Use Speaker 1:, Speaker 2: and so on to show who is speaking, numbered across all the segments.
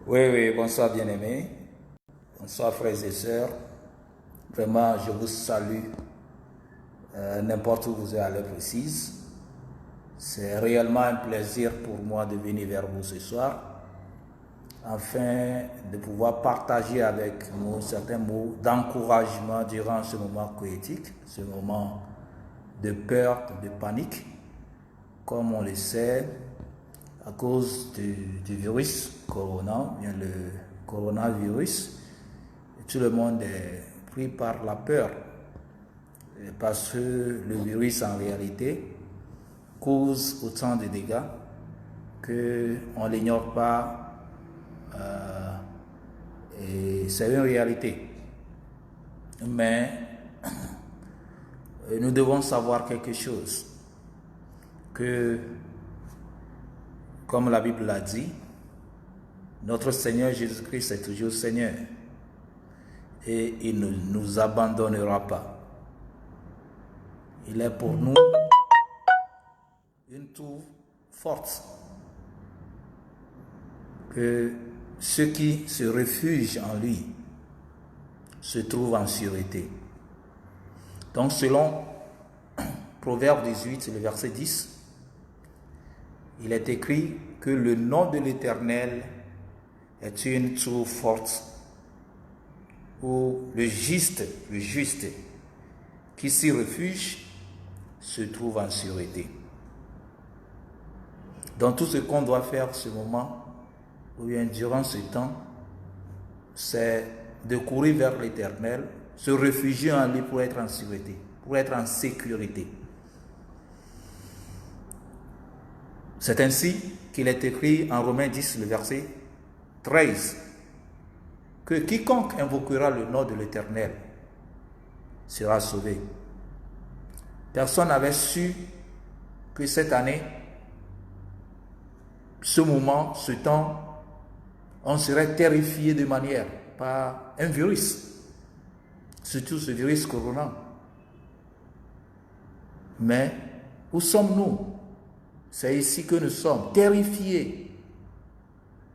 Speaker 1: Oui, oui, bonsoir bien-aimés, bonsoir frères et sœurs. Vraiment, je vous salue n'importe où vous êtes à l'heure précise. C'est réellement un plaisir pour moi de venir vers vous ce soir afin de pouvoir partager avec vous certains mots d'encouragement durant ce moment poétique, ce moment de peur, de panique. Comme on le sait, à cause du virus corona, bien le coronavirus, tout le monde est pris par la peur parce que le virus en réalité cause autant de dégâts qu'on ne l'ignore pas et c'est une réalité. Mais nous devons savoir quelque chose, que comme la Bible l'a dit, notre Seigneur Jésus-Christ est toujours Seigneur et il ne nous abandonnera pas. Il est pour nous une tour forte que ceux qui se réfugient en lui se trouvent en sûreté. Donc selon Proverbe 18, le verset 10, il est écrit que le nom de l'Éternel est une tour forte où le juste qui s'y réfugie se trouve en sûreté. Donc tout ce qu'on doit faire ce moment, ou bien durant ce temps, c'est de courir vers l'Éternel, se réfugier en lui pour être en sûreté, pour être en sécurité. C'est ainsi qu'il est écrit en Romains 10, le verset 13, que quiconque invoquera le nom de l'Éternel sera sauvé. Personne n'avait su que cette année, ce moment, ce temps, on serait terrifié de manière par un virus, surtout ce virus corona. Mais où sommes-nous? C'est ici que nous sommes, terrifiés.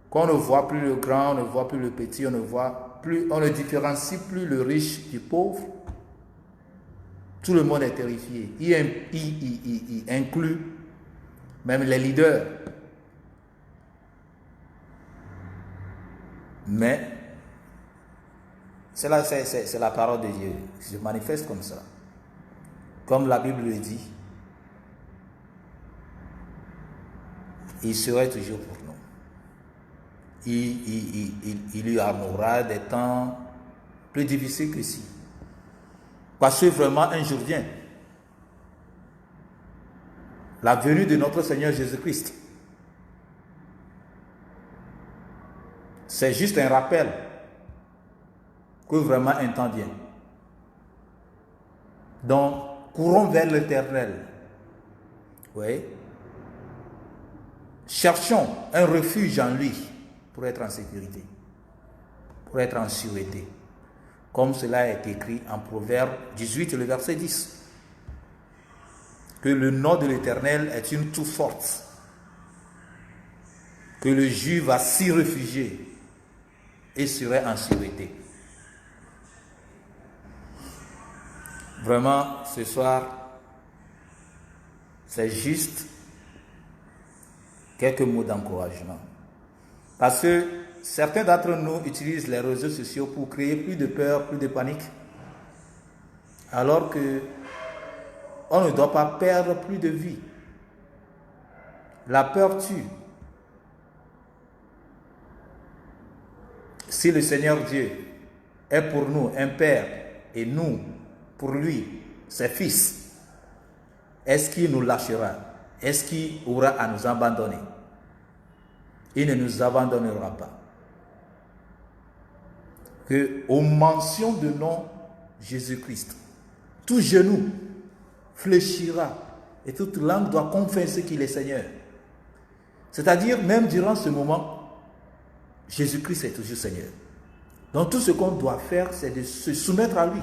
Speaker 1: Qu'on ne voit plus le grand, on ne voit plus le petit, on ne différencie plus le riche du pauvre. Tout le monde est terrifié. Il inclut même les leaders. Mais c'est la parole de Dieu qui se manifeste comme ça. Comme la Bible le dit, il serait toujours pour nous. Il y aura des temps plus difficiles que ci. Parce que vraiment un jour vient. La venue de notre Seigneur Jésus-Christ. C'est juste un rappel que vraiment un temps vient. Donc, courons vers l'Éternel. Oui. Cherchons un refuge en lui pour être en sécurité, pour être en sûreté. Comme cela est écrit en Proverbe 18, le verset 10. Que le nom de l'Éternel est une tour forte, que le juif va s'y réfugier et serait en sûreté. Vraiment, ce soir, c'est juste quelques mots d'encouragement. Parce que certains d'entre nous utilisent les réseaux sociaux pour créer plus de peur, plus de panique. Alors que on ne doit pas perdre plus de vie. La peur tue. Si le Seigneur Dieu est pour nous un Père et nous pour lui, ses fils, est-ce qu'il nous lâchera? Est-ce qu'il aura à nous abandonner? Il ne nous abandonnera pas. Que aux mentions de nom Jésus-Christ, tout genou fléchira et toute langue doit confesser qu'il est Seigneur. C'est-à-dire, même durant ce moment, Jésus-Christ est toujours Seigneur. Donc tout ce qu'on doit faire, c'est de se soumettre à lui,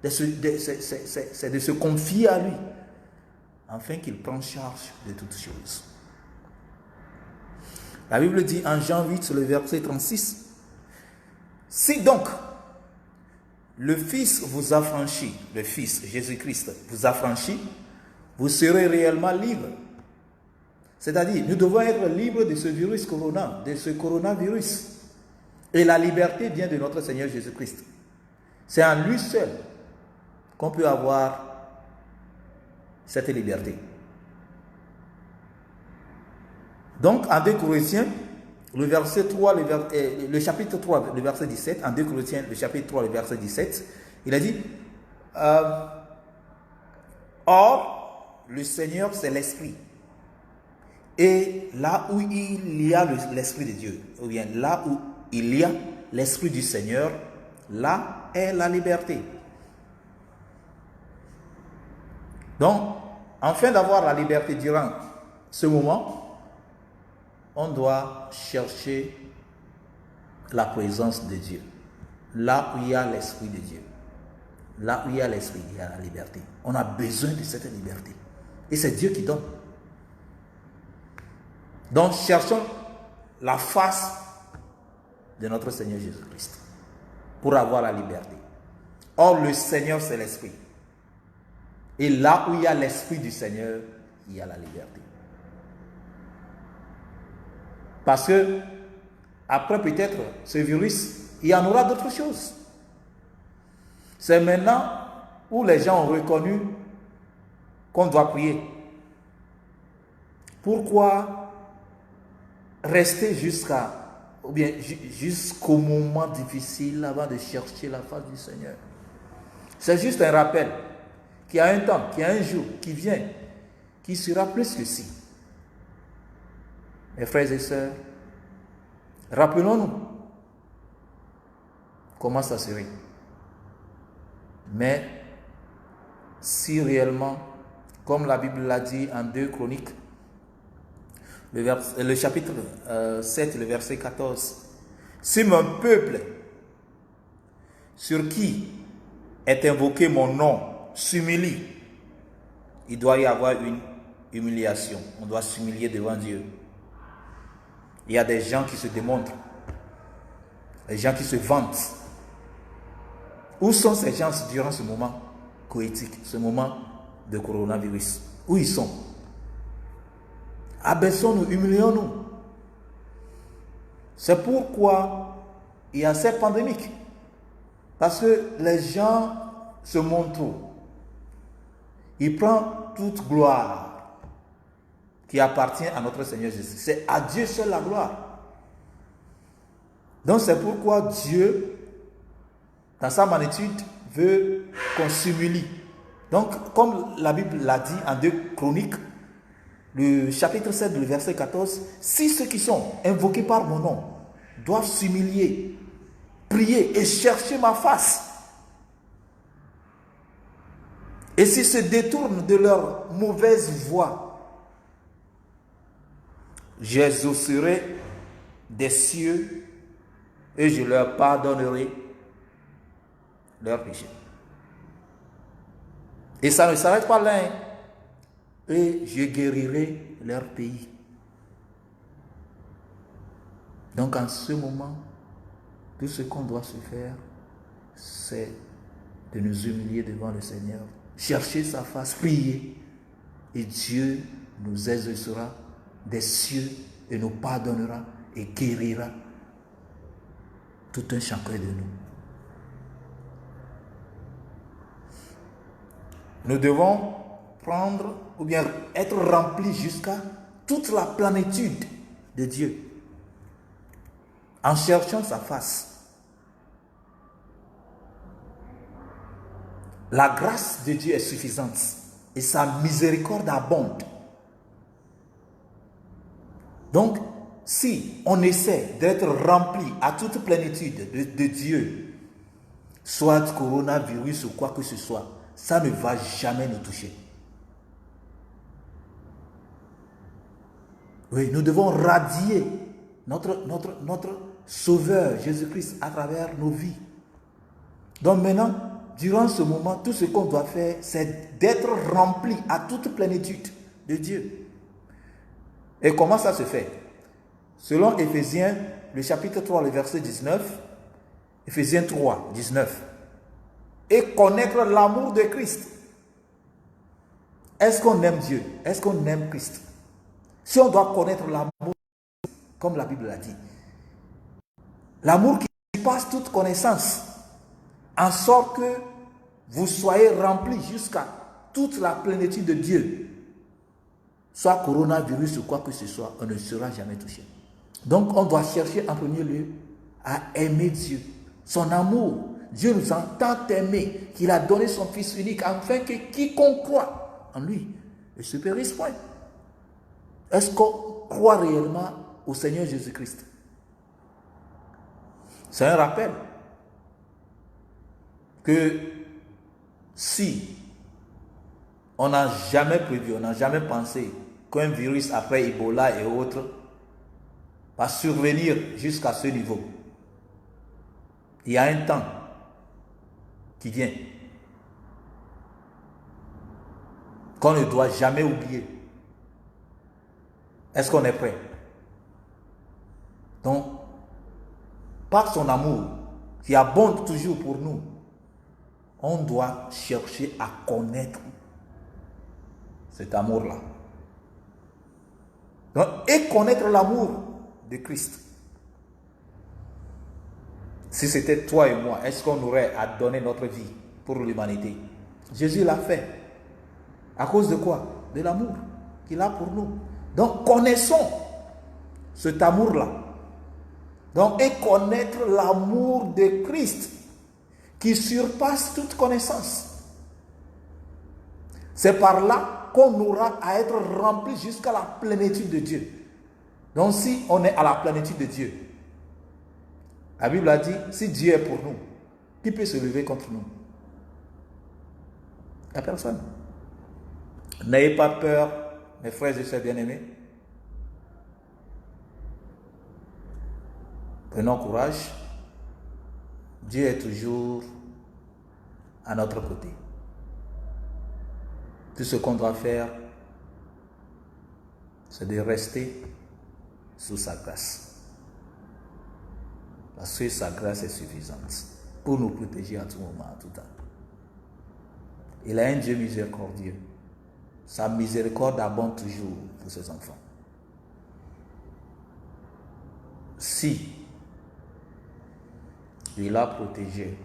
Speaker 1: c'est de se confier à lui, afin qu'il prenne charge de toutes choses. La Bible dit en Jean 8, le verset 36, si donc le Fils vous affranchit, le Fils Jésus-Christ vous affranchit, vous serez réellement libre. C'est-à-dire, nous devons être libres de ce virus corona, de ce coronavirus. Et la liberté vient de notre Seigneur Jésus-Christ. C'est en lui seul qu'on peut avoir cette liberté. Donc, en 2 Corinthiens, le verset 3, le chapitre 3, le verset 17, en 2 Corinthiens, le chapitre 3, le verset 17, il a dit, or, le Seigneur, c'est l'Esprit. Et là où il y a l'Esprit de Dieu, ou bien là où il y a l'Esprit du Seigneur, là est la liberté. Donc, afin d'avoir la liberté durant ce moment, on doit chercher la présence de Dieu. Là où il y a l'Esprit de Dieu, là où il y a l'Esprit, il y a la liberté. On a besoin de cette liberté. Et c'est Dieu qui donne. Donc, cherchons la face de notre Seigneur Jésus-Christ pour avoir la liberté. Or, le Seigneur, c'est l'Esprit. Et là où il y a l'Esprit du Seigneur, il y a la liberté. Parce que, après peut-être ce virus, il y en aura d'autres choses. C'est maintenant où les gens ont reconnu qu'on doit prier. Pourquoi rester jusqu'au moment difficile avant de chercher la face du Seigneur? C'est juste un rappel qu'il y a un temps, qu'il y a un jour qui vient, qui sera plus que si. Mes frères et sœurs, rappelons-nous comment ça serait. Mais si réellement, comme la Bible l'a dit en 2 Chroniques, le chapitre 7, le verset 14, si mon peuple, sur qui est invoqué mon nom, s'humilie, il doit y avoir une humiliation. On doit s'humilier devant Dieu. Il y a des gens qui se démontrent, des gens qui se vantent. Où sont ces gens durant ce moment poétique, ce moment de coronavirus? Où ils sont? Abaissons-nous, humilions-nous. C'est pourquoi il y a cette pandémie. Parce que les gens se montrent. Ils prennent toute gloire qui appartient à notre Seigneur Jésus. C'est à Dieu seul la gloire. Donc c'est pourquoi Dieu, dans sa magnitude, veut qu'on s'humilie. Donc, comme la Bible l'a dit en 2 Chroniques, le chapitre 7, le verset 14, si ceux qui sont invoqués par mon nom doivent s'humilier, prier et chercher ma face, et s'ils se détournent de leur mauvaise voie, j'exaucerai des cieux et je leur pardonnerai leurs péchés. Et ça ne s'arrête pas là. Et je guérirai leur pays. Donc en ce moment, tout ce qu'on doit se faire, c'est de nous humilier devant le Seigneur, chercher sa face, prier, et Dieu nous exaucera des cieux et nous pardonnera et guérira tout un chacun de nous. Nous devons prendre ou bien être remplis jusqu'à toute la plénitude de Dieu en cherchant sa face. La grâce de Dieu est suffisante et sa miséricorde abonde. Donc, si on essaie d'être rempli à toute plénitude de Dieu, soit coronavirus ou quoi que ce soit, ça ne va jamais nous toucher. Oui, nous devons radier notre Sauveur Jésus-Christ à travers nos vies. Donc maintenant, durant ce moment, tout ce qu'on doit faire, c'est d'être rempli à toute plénitude de Dieu. Et comment ça se fait? Selon Éphésiens, le chapitre 3, le verset 19, Éphésiens 3, 19. Et connaître l'amour de Christ. Est-ce qu'on aime Dieu? Est-ce qu'on aime Christ? Si on doit connaître l'amour, comme la Bible l'a dit, l'amour qui passe toute connaissance, en sorte que vous soyez remplis jusqu'à toute la plénitude de Dieu. Soit coronavirus ou quoi que ce soit, on ne sera jamais touché. Donc on doit chercher en premier lieu à aimer Dieu. Son amour, Dieu nous a tant aimés qu'il a donné son Fils unique afin que quiconque croit en lui ne se périsse point. Est-ce qu'on croit réellement au Seigneur Jésus-Christ? C'est un rappel que si on n'a jamais prévu, on n'a jamais pensé qu'un virus après Ebola et autres va survenir jusqu'à ce niveau, il y a un temps qui vient qu'on ne doit jamais oublier. Est-ce qu'on est prêt? Donc, par son amour qui abonde toujours pour nous, on doit chercher à connaître cet amour-là. Donc, et connaître l'amour de Christ. Si c'était toi et moi, est-ce qu'on aurait à donner notre vie pour l'humanité? Jésus l'a fait. À cause de quoi? De l'amour qu'il a pour nous. Donc, connaissons cet amour-là. Donc, et connaître l'amour de Christ qui surpasse toute connaissance. C'est par là qu'on aura à être rempli jusqu'à la plénitude de Dieu. Donc, si on est à la plénitude de Dieu, la Bible a dit, si Dieu est pour nous, qui peut se lever contre nous? Il n'y a personne. N'ayez pas peur, mes frères et sœurs bien-aimés. Prenons courage. Dieu est toujours à notre côté. Tout ce qu'on doit faire, c'est de rester sous sa grâce. Parce que sa grâce est suffisante pour nous protéger à tout moment, à tout temps. Il est un Dieu miséricordieux. Sa miséricorde abonde toujours pour ses enfants. Si il a protégé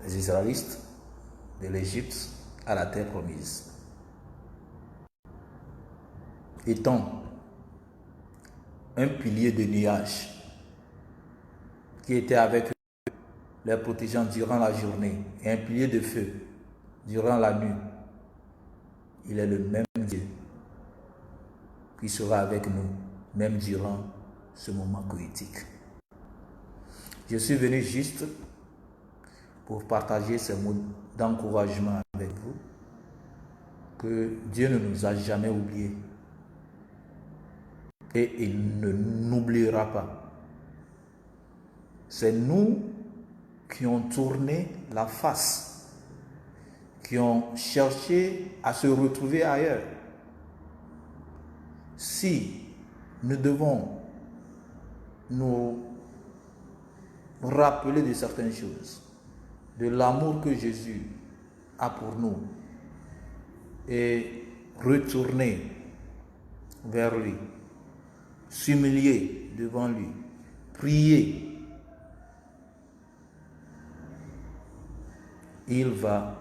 Speaker 1: les Israélites de l'Égypte à la terre promise, étant un pilier de nuages qui était avec eux, les protégeant durant la journée, et un pilier de feu durant la nuit, il est le même Dieu qui sera avec nous, même durant ce moment critique. Je suis venu juste pour partager ces mots d'encouragement avec vous, que Dieu ne nous a jamais oubliés et il ne n'oubliera pas. C'est nous qui ont tourné la face, qui ont cherché à se retrouver ailleurs. Si nous devons nous rappeler de certaines choses, de l'amour que Jésus a pour nous, et retourner vers lui, s'humilier devant lui, prier, il va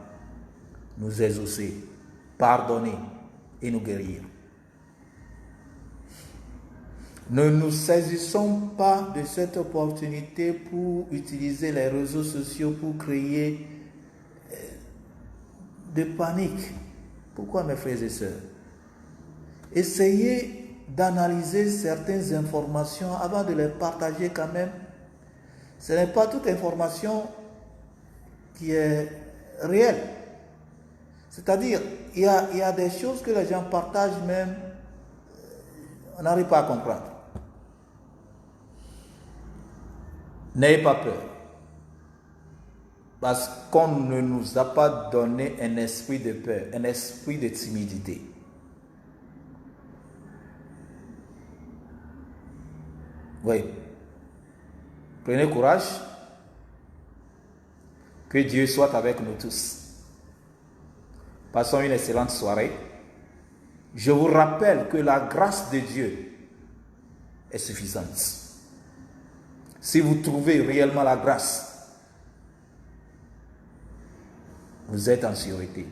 Speaker 1: nous exaucer, pardonner et nous guérir. Ne nous saisissons pas de cette opportunité pour utiliser les réseaux sociaux pour créer de panique. Pourquoi, mes frères et sœurs? Essayez d'analyser certaines informations avant de les partager quand même. Ce n'est pas toute information qui est réelle. C'est-à-dire, il y a des choses que les gens partagent même, on n'arrive pas à comprendre. N'ayez pas peur. Parce qu'on ne nous a pas donné un esprit de peur, un esprit de timidité. Oui. Prenez courage. Que Dieu soit avec nous tous. Passons une excellente soirée. Je vous rappelle que la grâce de Dieu est suffisante. Si vous trouvez réellement la grâce, vous êtes en sécurité.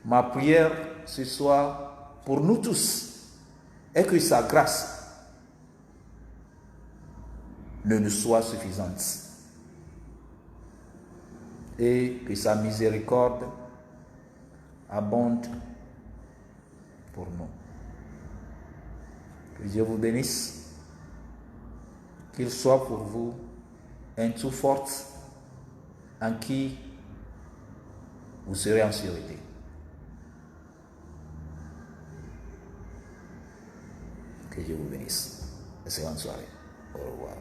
Speaker 1: Ma prière ce soir pour nous tous est que sa grâce ne nous soit suffisante et que sa miséricorde abonde pour nous. Que Dieu vous bénisse, qu'il soit pour vous un tout fort en qui vous serez en sécurité. Que Dieu vous bénisse. Excellente soirée. Au revoir.